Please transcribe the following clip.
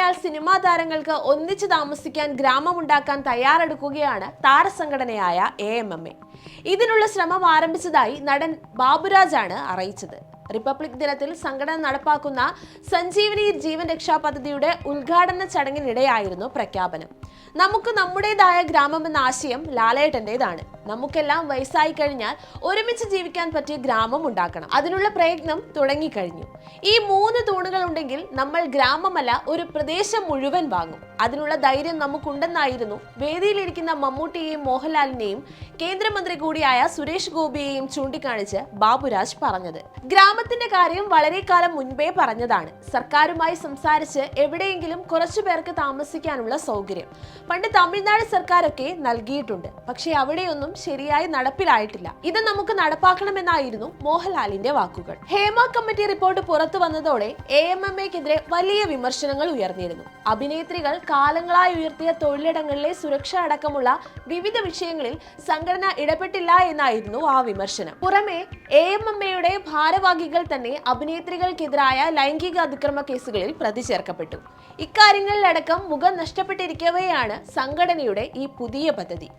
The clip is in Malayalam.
സാഹചര്യങ്ങളാൽ സിനിമാ താരങ്ങൾക്ക് ഒന്നിച്ചു താമസിക്കാൻ ഗ്രാമമുണ്ടാക്കാൻ തയ്യാറെടുക്കുകയാണ് താരസംഘടനയായ AMMA. ഇതിനുള്ള ശ്രമം ആരംഭിച്ചതായി നടൻ ബാബുരാജാണ് അറിയിച്ചത്. റിപ്പബ്ലിക് ദിനത്തിൽ സംഘടന നടപ്പാക്കുന്ന സഞ്ജീവനി ജീവൻ രക്ഷാ പദ്ധതിയുടെ ഉദ്ഘാടന ചടങ്ങിനിടെയായിരുന്നു പ്രഖ്യാപനം. നമുക്ക് നമ്മുടേതായ ഗ്രാമം എന്ന ആശയം ലാലേട്ടന്റേതാണ്. നമുക്കെല്ലാം വയസ്സായി കഴിഞ്ഞാൽ ഒരുമിച്ച് ജീവിക്കാൻ പറ്റിയ ഗ്രാമം ഉണ്ടാക്കണം. അതിനുള്ള പ്രയത്നം തുടങ്ങിക്കഴിഞ്ഞു. ഈ 3 തൂണുകൾ ഉണ്ടെങ്കിൽ നമ്മൾ ഗ്രാമമല്ല ഒരു പ്രദേശം മുഴുവൻ വാങ്ങും. അതിനുള്ള ധൈര്യം നമുക്കുണ്ടെന്നായിരുന്നു വേദിയിലിരിക്കുന്ന മമ്മൂട്ടിയെയും മോഹൻലാലിനെയും കേന്ദ്രമന്ത്രി കൂടിയായ സുരേഷ് ഗോപിയെയും ചൂണ്ടിക്കാണിച്ച് ബാബുരാജ് പറഞ്ഞത്. ഗ്രാമത്തിന്റെ കാര്യം വളരെ കാലം മുൻപേ പറഞ്ഞതാണ്. സർക്കാരുമായി സംസാരിച്ച് എവിടെയെങ്കിലും കുറച്ചു പേർക്ക് താമസിക്കാനുള്ള സൗകര്യം പണ്ട് തമിഴ്നാട് സർക്കാരൊക്കെ നൽകിയിട്ടുണ്ട്. പക്ഷെ അവിടെയൊന്നും ശരിയായി നടപ്പിലായിട്ടില്ല. ഇത് നമുക്ക് നടപ്പാക്കണമെന്നായിരുന്നു മോഹൻലാലിന്റെ വാക്കുകൾ. ഹേമ കമ്മിറ്റി റിപ്പോർട്ട് പുറത്തു വന്നതോടെ AMMAക്കെതിരെ വലിയ വിമർശനങ്ങൾ ഉയർന്നിരുന്നു. അഭിനേത്രികൾ കാലങ്ങളായി ഉയർത്തിയ തൊഴിലിടങ്ങളിലെ സുരക്ഷ അടക്കമുള്ള വിവിധ വിഷയങ്ങളിൽ സംഘടന ഇടപെട്ടില്ല എന്നായിരുന്നു ആ വിമർശനം. പുറമെ AMMAയുടെ ഭാരവാഹികൾ തന്നെ അഭിനേത്രികൾക്കെതിരായ ലൈംഗിക അതിക്രമ കേസുകളിൽ പ്രതി ചേർക്കപ്പെട്ടു. ഇക്കാര്യങ്ങളിലടക്കം മുഖം നഷ്ടപ്പെട്ടിരിക്കവെയാണ് സംഘടനയുടെ ഈ പുതിയ പദ്ധതി.